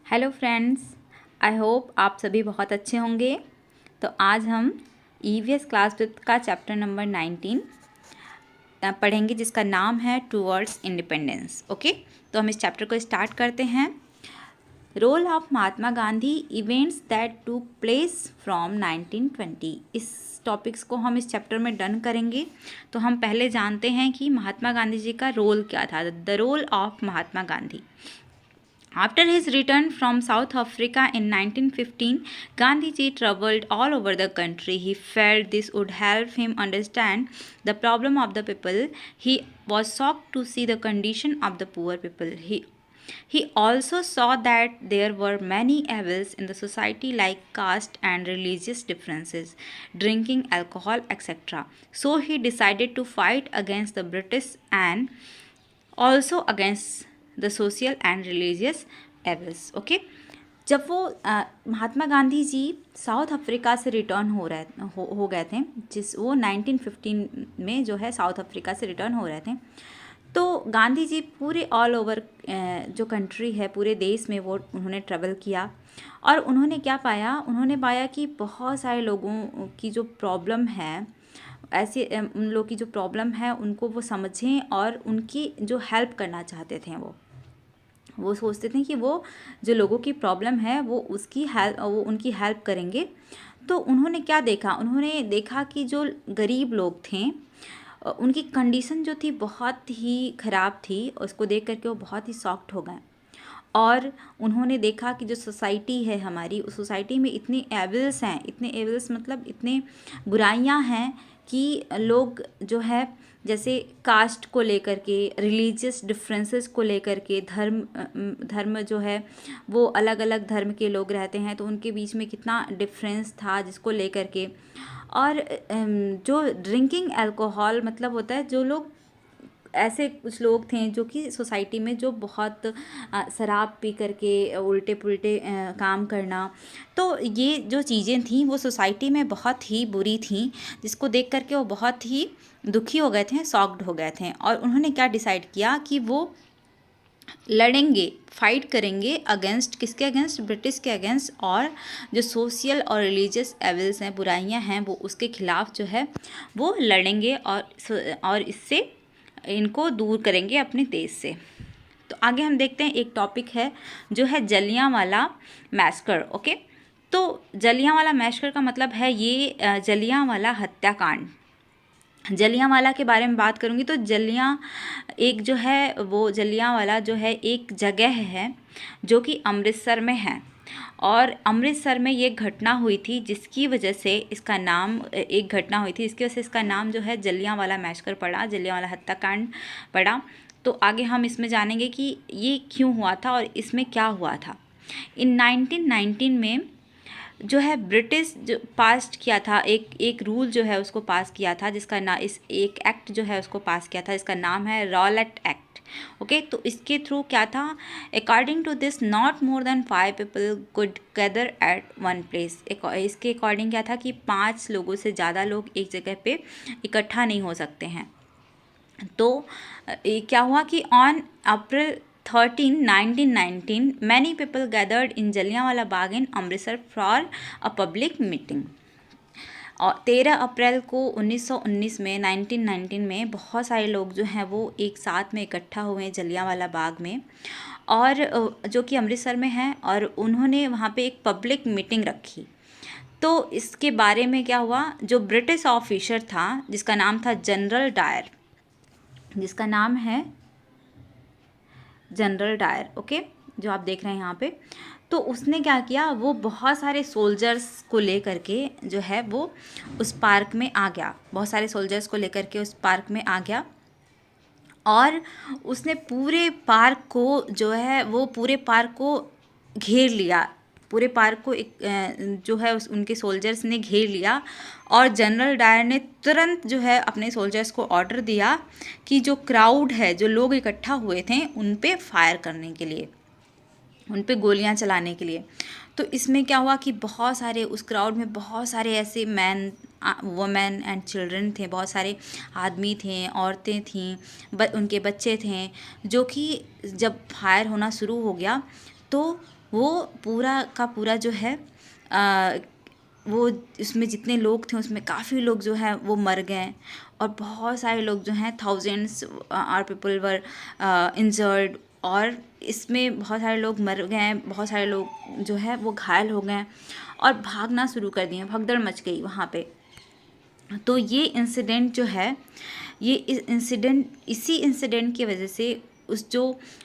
Hello friends, I hope आप सभी बहुत अच्छे होंगे। तो आज हम ईवीएस क्लास 5 का चैप्टर नंबर 19 पढ़ेंगे, जिसका नाम है टूवर्ड्स इंडिपेंडेंस। ओके, तो हम इस चैप्टर को स्टार्ट करते हैं। Role of Mahatma Gandhi, events that took place from 1920। इस टॉपिक्स को हम इस चैप्टर में डन करेंगे। तो हम पहले जानते हैं कि महात्मा गांधी जी का रोल क्या था। The role of Mahatma Gandhi. After his return from South Africa in 1915, Gandhiji traveled all over the country. He felt this would help him understand the problem of the people. He was shocked to see the condition of the poor people. He also saw that there were many evils in the society like caste and religious differences, drinking alcohol, etc. So he decided to fight against the British and also against the social and religious evils. Okay, जब वो Mahatma Gandhi ji south Africa से return हो गए थे, वो 1915 में जो है साउथ अफ्रीका से रिटर्न हो रहे थे, तो गांधी जी पूरे ऑल ओवर जो कंट्री है, पूरे देश में वो उन्होंने ट्रैवल किया। और उन्होंने क्या पाया? उन्होंने पाया कि बहुत सारे लोगों की जो प्रॉब्लम है, ऐसे उन लोगों की जो प्रॉब्लम है उनको वो समझें और उनकी जो हेल्प करना चाहते थे। वो सोचते थे कि वो जो लोगों की प्रॉब्लम है वो उनकी हेल्प करेंगे। तो उन्होंने क्या देखा? उन्होंने देखा कि जो गरीब लोग थे उनकी कंडीशन जो थी बहुत ही ख़राब थी। उसको देख करके वो बहुत ही शॉक्ड हो गए। और उन्होंने देखा कि जो सोसाइटी है हमारी, उस सोसाइटी में इतने एविल्स हैं, इतने एविल्स मतलब इतने बुराइयां हैं कि लोग जो है जैसे कास्ट को लेकर के, रिलीजियस डिफरेंसेस को लेकर के, धर्म जो है वो अलग अलग धर्म के लोग रहते हैं, तो उनके बीच में कितना डिफरेंस था जिसको लेकर के। और जो ड्रिंकिंग अल्कोहल मतलब होता है, जो लोग ऐसे कुछ लोग थे जो कि सोसाइटी में जो बहुत शराब पी करके उल्टे पुल्टे काम करना, तो ये जो चीज़ें थीं वो सोसाइटी में बहुत ही बुरी थीं, जिसको देख करके वो बहुत ही दुखी हो गए थे, शॉक्ड हो गए थे। और उन्होंने क्या डिसाइड किया कि वो लड़ेंगे, फाइट करेंगे अगेंस्ट, किसके अगेंस्ट? ब्रिटिश के अगेंस्ट। और जो सोशल और रिलीजियस एविल्स हैं, बुराइयां हैं, वो उसके खिलाफ जो है वो लड़ेंगे और इससे इनको दूर करेंगे अपने देश से। तो आगे हम देखते हैं, एक टॉपिक है जो है जलियांवाला मैस्कर। ओके, तो जलियांवाला मैस्कर का मतलब है ये जलियांवाला हत्याकांड। जलियांवाला के बारे में बात करूँगी तो एक जो है वो जलियांवाला जो है एक जगह है जो कि अमृतसर में है। और अमृतसर में ये घटना हुई थी जिसकी वजह से इसका नाम, एक घटना हुई थी इसकी वजह से इसका नाम जो है जलियांवाला मैस्कर पड़ा, जलियांवाला हत्याकांड पड़ा। तो आगे हम इसमें जानेंगे कि ये क्यों हुआ था और इसमें क्या हुआ था। इन 1919 में जो है ब्रिटिश जो पास किया था, एक रूल जो है उसको पास किया था, जिसका एक एक्ट जो है उसको पास किया था, इसका नाम है रॉलेट एक्ट। ओके, तो इसके थ्रू क्या था? According to this not more than 5 people could gather at one place. इसके अकॉर्डिंग क्या था कि 5 लोगों से ज़्यादा लोग एक जगह पे इकट्ठा नहीं हो सकते हैं। तो क्या हुआ कि on April 13, 1919 many people gathered in Jallianwala Bagh in Amritsar for a public meeting. और 13 अप्रैल को 1919 में 1919 में बहुत सारे लोग जो हैं वो एक साथ में इकट्ठा हुए जलियांवाला बाग में, और जो कि अमृतसर में है, और उन्होंने वहाँ पे एक पब्लिक मीटिंग रखी। तो इसके बारे में क्या हुआ? जो ब्रिटिश ऑफिसर था जिसका नाम था जनरल डायर, जिसका नाम है जनरल डायर, ओके, जो आप देख रहे हैं यहाँ पे, तो उसने क्या किया? वो बहुत सारे सोल्जर्स को लेकर के जो है वो उस पार्क में आ गया, बहुत सारे सोल्जर्स को लेकर के उस पार्क में आ गया। और उसने पूरे पार्क को जो है वो पूरे पार्क को घेर लिया, पूरे पार्क को एक जो है उनके सोल्जर्स ने घेर लिया। और जनरल डायर ने तुरंत जो है अपने सोल्जर्स को ऑर्डर दिया कि जो क्राउड है, जो लोग इकट्ठा हुए थे, उन पे फायर करने के लिए, उन पे गोलियां चलाने के लिए। तो इसमें क्या हुआ कि बहुत सारे उस क्राउड में बहुत सारे ऐसे मैन, वुमेन एंड चिल्ड्रन थे, बहुत सारे आदमी थे, औरतें थीं, उनके बच्चे थे, जो कि जब फायर होना शुरू हो गया तो वो पूरा का पूरा जो है वो इसमें जितने लोग थे उसमें काफ़ी लोग जो है वो मर गए और बहुत सारे लोग जो हैं thousands are people were injured, और इसमें बहुत सारे लोग मर गए, बहुत सारे लोग जो है वो घायल हो गए और भागना शुरू कर दिए, भगदड़ मच गई वहाँ पे। तो ये इंसिडेंट जो है, ये इसी इंसिडेंट की वजह से उस जो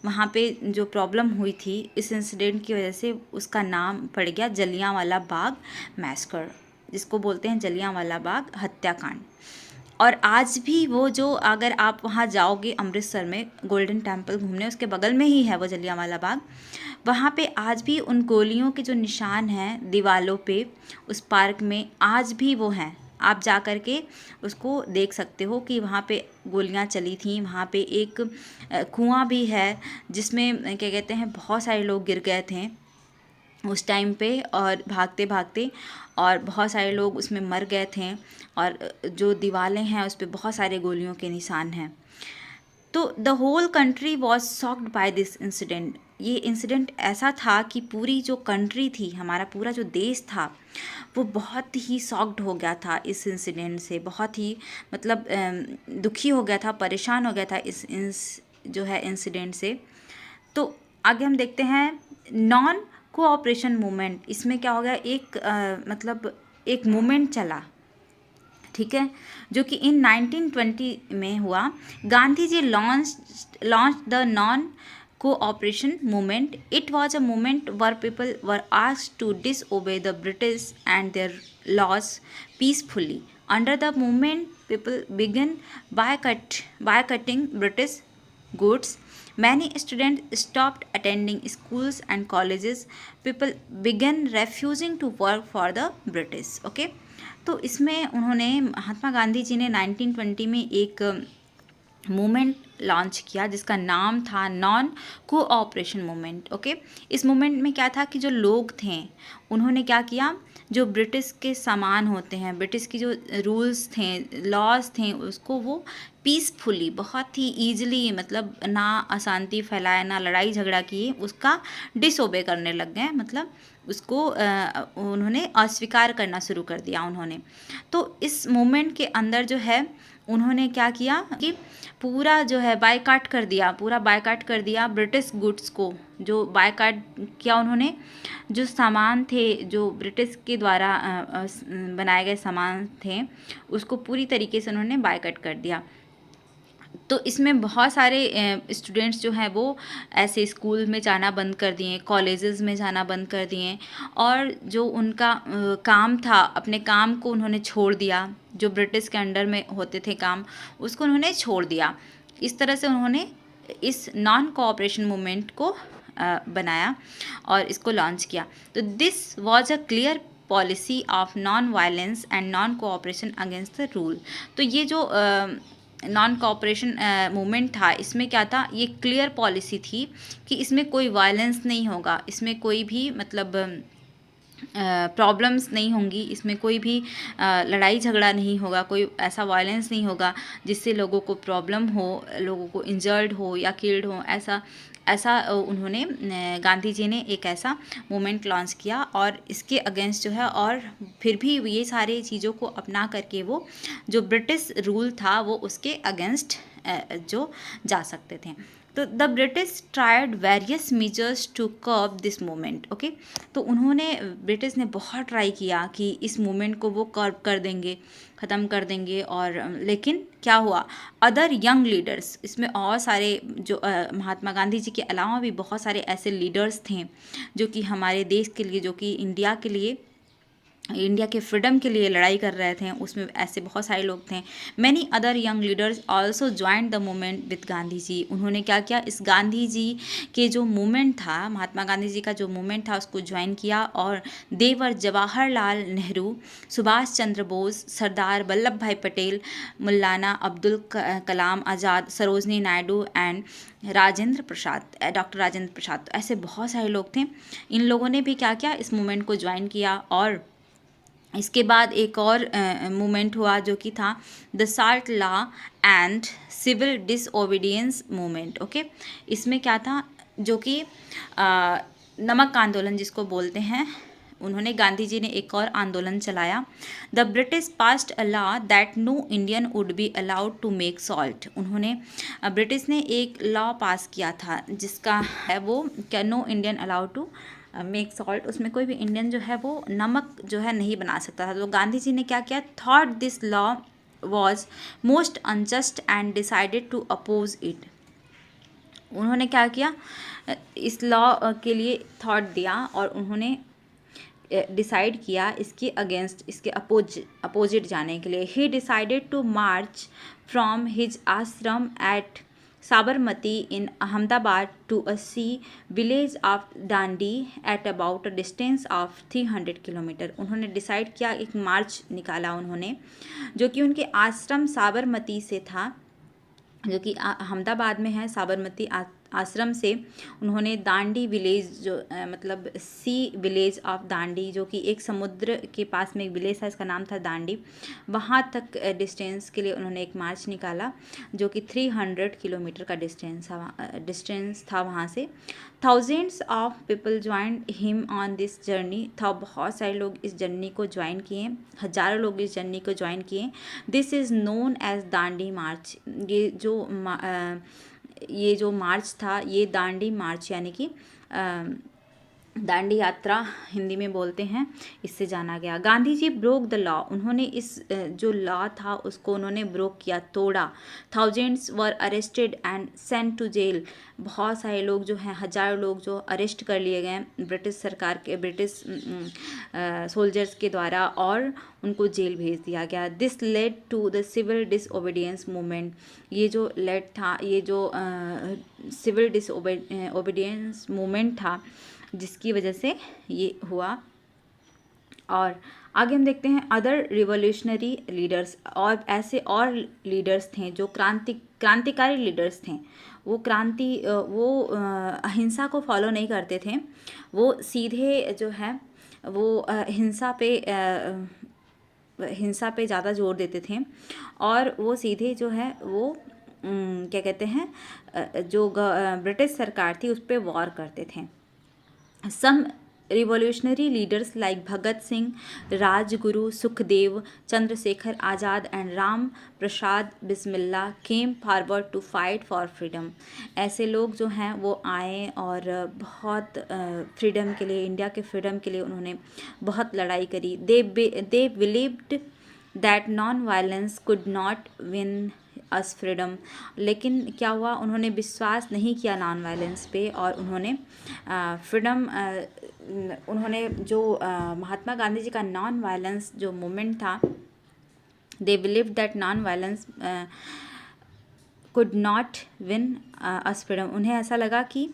वहाँ पे जो प्रॉब्लम हुई थी, इस इंसिडेंट की वजह से उसका नाम पड़ गया जलियांवाला बाग मैसकर, जिसको बोलते हैं जलियांवाला बाग हत्याकांड। और आज भी वो जो, अगर आप वहाँ जाओगे अमृतसर में गोल्डन टेम्पल घूमने, उसके बगल में ही है वो जलियांवाला बाग, वहाँ पे आज भी उन गोलियों के जो निशान हैं दीवालों पे उस पार्क में आज भी वो हैं। आप जा कर के उसको देख सकते हो कि वहाँ पे गोलियाँ चली थी। वहाँ पे एक कुआं भी है जिसमें क्या कहते हैं बहुत सारे लोग गिर गए थे उस टाइम पे और भागते भागते, और बहुत सारे लोग उसमें मर गए थे, और जो दीवारें हैं उस पर बहुत सारे गोलियों के निशान हैं। तो the whole country was shocked by this incident. ये इंसिडेंट ऐसा था कि पूरी जो कंट्री थी, हमारा पूरा जो देश था, वो बहुत ही शॉक्ड हो गया था इस इंसिडेंट से, बहुत ही मतलब दुखी हो गया था, परेशान हो गया था इस जो है इंसिडेंट से। तो आगे हम देखते हैं नॉन कोऑपरेशन मूवमेंट। इसमें क्या हो गया, एक मतलब एक मूवमेंट चला, ठीक है, जो कि इन 1920 में हुआ। Gandhi ji launch the non cooperation movement. It was a movement where people were asked to disobey the British and their laws peacefully. Under the movement, people began boycotting British goods. Many students stopped attending schools and colleges. People began refusing to work for the British. Okay. तो इसमें उन्होंने, महात्मा गांधी जी ने 1920 में एक movement launch किया जिसका नाम था नॉन कोऑपरेशन मूवमेंट। ओके, इस मूवमेंट में क्या था कि जो लोग थे उन्होंने क्या किया, जो ब्रिटिश के सामान होते हैं, ब्रिटिश की जो रूल्स थे, लॉज थे, उसको वो पीसफुली, बहुत ही ईजिली, मतलब ना अशांति फैलाए, ना लड़ाई झगड़ा किए, उसका डिसओबे करने लग गए, मतलब उसको उन्होंने अस्वीकार करना शुरू कर दिया उन्होंने। तो इस मूवमेंट के अंदर जो है उन्होंने क्या किया कि पूरा जो है बायकाट कर दिया, पूरा बायकाट कर दिया ब्रिटिश गुड्स को। जो बायकाट किया उन्होंने, जो सामान थे, जो ब्रिटिश के द्वारा बनाए गए सामान थे, उसको पूरी तरीके से उन्होंने बायकाट कर दिया। तो इसमें बहुत सारे स्टूडेंट्स जो हैं वो ऐसे स्कूल में जाना बंद कर दिए, कॉलेजेस में जाना बंद कर दिए, और जो उनका काम था, अपने काम को उन्होंने छोड़ दिया, जो ब्रिटिश के अंडर में होते थे काम, उसको उन्होंने छोड़ दिया। इस तरह से उन्होंने इस नॉन कोऑपरेशन मूवमेंट को बनाया और इसको लॉन्च किया। तो this was a clear policy of non violence and non cooperation against the rule. तो ये जो नॉन कोऑपरेशन मूवमेंट था, इसमें क्या था, ये क्लियर पॉलिसी थी कि इसमें कोई वायलेंस नहीं होगा, इसमें कोई भी मतलब प्रॉब्लम्स नहीं होंगी, इसमें कोई भी लड़ाई झगड़ा नहीं होगा, कोई ऐसा वायलेंस नहीं होगा जिससे लोगों को प्रॉब्लम हो, लोगों को इंजर्ड हो या किल्ड हो। ऐसा उन्होंने, गांधी जी ने एक ऐसा मूवमेंट लॉन्च किया और इसके अगेंस्ट जो है, और फिर भी ये सारे चीज़ों को अपना करके वो जो ब्रिटिश रूल था वो उसके अगेंस्ट जो जा सकते थे। तो the British tried various measures to curb this movement. Okay, तो उन्होंने, ब्रिटिश ने बहुत ट्राई किया कि इस मूवमेंट को वो कर्ब कर देंगे, ख़त्म कर देंगे, और लेकिन क्या हुआ, अदर यंग लीडर्स, इसमें और सारे जो महात्मा गांधी जी के अलावा भी बहुत सारे ऐसे लीडर्स थे जो कि हमारे देश के लिए, जो कि इंडिया के लिए, इंडिया के फ्रीडम के लिए लड़ाई कर रहे थे, उसमें ऐसे बहुत सारे लोग थे। Many other young leaders also joined the movement with Gandhi ji. उन्होंने क्या किया, इस गांधी जी के जो मूवमेंट था, महात्मा गांधी जी का जो मूवमेंट था, उसको ज्वाइन किया। और देवर जवाहरलाल नेहरू, सुभाष चंद्र बोस, सरदार वल्लभ भाई पटेल, मौलाना अब्दुल कलाम आज़ाद, सरोजनी नायडू एंड राजेंद्र प्रसाद, डॉक्टर राजेंद्र प्रसाद, ऐसे बहुत सारे लोग थे। इन लोगों ने भी क्या किया, इस मूवमेंट को ज्वाइन किया। और इसके बाद एक और मूवमेंट हुआ जो कि था the salt law and civil disobedience movement. Okay, इसमें क्या था, जो कि नमक आंदोलन जिसको बोलते हैं, उन्होंने, गांधी जी ने एक और आंदोलन चलाया। The British passed a law that no Indian would be allowed to make salt. उन्होंने, ब्रिटिश ने एक लॉ पास किया था जिसका है वो क्या, no Indian allowed to make salt, उसमें कोई भी इंडियन जो है वो नमक जो है नहीं बना सकता था। तो गांधी जी ने क्या किया, thought this law was most unjust and decided to oppose it. उन्होंने क्या किया, इस लॉ के लिए थॉट दिया और उन्होंने डिसाइड किया इसके अगेंस्ट, इसके अपोजिट जाने के लिए। He decided to march from his ashram at Sabarmati in Ahmedabad to a sea village of Dandi at about a distance of 300 kilometre. उन्होंने डिसाइड किया, एक मार्च निकाला उन्होंने, जो कि उनके आश्रम साबरमती से था, जो कि अहमदाबाद में है। साबरमती आश्रम से उन्होंने दांडी विलेज, जो मतलब सी विलेज ऑफ दांडी, जो कि एक समुद्र के पास में एक विलेज था, इसका नाम था दांडी, वहाँ तक डिस्टेंस के लिए उन्होंने एक मार्च निकाला, जो कि 300 किलोमीटर का डिस्टेंस था वहाँ से। Thousands of people join him on this journey. था बहुत सारे लोग इस जर्नी को ज्वाइन किए, हजारों लोग इस जर्नी को ज्वाइन किए। This is known as Dandi march. ये जो मार्च था, ये दांडी मार्च यानी कि दांडी यात्रा हिंदी में बोलते हैं, इससे जाना गया। Gandhi ji broke the law. उन्होंने इस जो लॉ था उसको उन्होंने ब्रोक किया, तोड़ा। Thousands were arrested and sent to jail. बहुत सारे लोग जो हैं, हजारों लोग जो अरेस्ट कर लिए गए ब्रिटिश सरकार के, ब्रिटिश सोल्जर्स के द्वारा, और उनको जेल भेज दिया गया। This led to the civil disobedience movement. ये जो लेड था, ये जो सिविल डिसओबीडियंस मूवमेंट था, जिसकी वजह से ये हुआ। और आगे हम देखते हैं अदर रिवोल्यूशनरी लीडर्स। और ऐसे और लीडर्स थे जो क्रांतिकारी लीडर्स थे। वो अहिंसा को फॉलो नहीं करते थे, वो सीधे जो है वो हिंसा पे ज़्यादा जोर देते थे, और वो सीधे जो है वो क्या कहते हैं, जो ब्रिटिश सरकार थी उस पर वॉर करते थे। Some revolutionary leaders like Bhagat Singh, Rajguru, Sukhdev, Chandrasekhar Azad and Ram Prasad Bismillah came forward to fight for freedom. ऐसे लोग जो हैं वो आए और बहुत फ्रीडम के लिए, इंडिया के फ्रीडम के लिए उन्होंने बहुत लड़ाई करी। They believed that non-violence could not win us freedom. लेकिन क्या हुआ, उन्होंने विश्वास नहीं किया नॉन वायलेंस पे, और उन्होंने फ्रीडम, उन्होंने जो महात्मा गांधी जी का नॉन वायलेंस जो मूवमेंट था, they believe that non violence could not win us freedom. उन्हें ऐसा लगा कि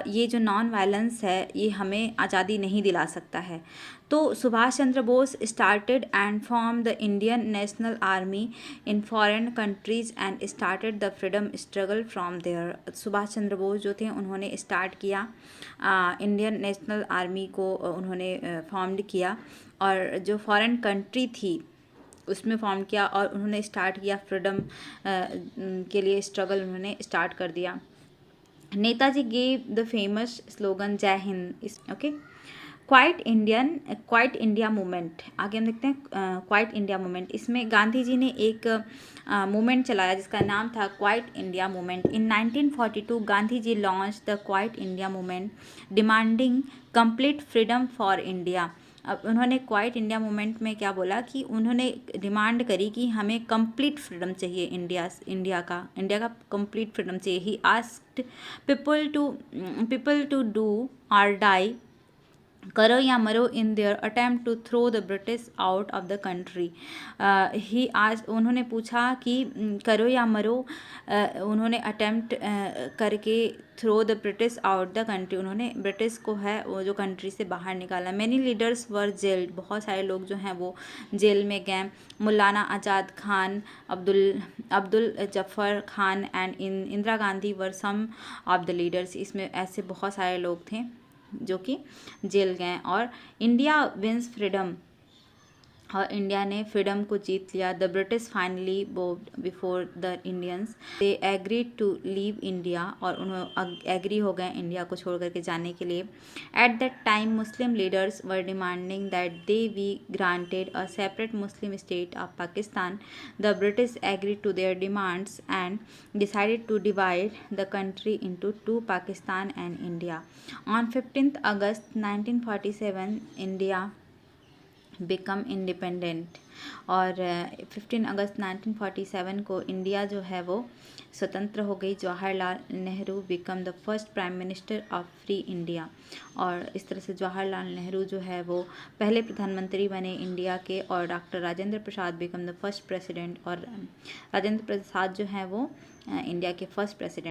ये जो नॉन वायलेंस है ये हमें आज़ादी नहीं दिला सकता है। तो Subhash Chandra Bose started and form the Indian national army in foreign countries and started the freedom struggle from there. Subhash Chandra Bose जो थे उन्होंने स्टार्ट किया, इंडियन नेशनल आर्मी को उन्होंने फॉर्म किया, और जो फॉरेन कंट्री थी उसमें फॉर्म किया, और उन्होंने स्टार्ट किया फ्रीडम के लिए स्ट्रगल उन्होंने स्टार्ट कर दिया। Netaji gave the famous slogan Jai Hind. Okay, quit India movement. आगे हम देखते हैं क्वाइट इंडिया मूवमेंट। इसमें गांधी जी ने एक मूवमेंट चलाया जिसका नाम था quit India movement. In 1942 Gandhi ji launch the quit India movement demanding complete freedom for India. अब उन्होंने क्वाइट इंडिया मूवमेंट में क्या बोला कि उन्होंने डिमांड करी कि हमें कंप्लीट फ्रीडम चाहिए, इंडिया का कंप्लीट फ्रीडम चाहिए। He asked people to do or die, करो या मरो, in their attempt to throw the British out of the country. He आज उन्होंने पूछा कि करो या मरो, उन्होंने अटेम्प्ट करके throw the British out the country, उन्होंने ब्रिटिश को है वो जो कंट्री से बाहर निकाला। मैनी लीडर्स वर जेल्ड, बहुत सारे लोग जो हैं वो जेल में गए। Maulana Azad Khan, Abdul Zafar Khan and Indira Gandhi were some of the leaders. इसमें ऐसे बहुत सारे लोग थे जो कि जेल गए। और इंडिया विंस फ्रीडम और इंडिया ने फ्रीडम को जीत लिया। The British finally bowed before the Indians, they agreed to leave India, और उन्होंने एग्री हो गए इंडिया को छोड़ करके जाने के लिए। At that time Muslim leaders were demanding that they be granted a separate Muslim state of Pakistan. The British agreed to their demands and decided to divide the country into two, Pakistan and India. On 15th August 1947, India become independent, और 15 अगस्त 1947 को India जो है वो स्वतंत्र हो गई। Jawaharlal Nehru become the first prime minister of free India, और इस तरह से जवाहरलाल नेहरू जो है वो पहले प्रधानमंत्री बने इंडिया के, और doctor Rajendra Prasad become the first president, और राजेंद्र प्रसाद जो है वो इंडिया के फर्स्ट प्रेसिडेंट।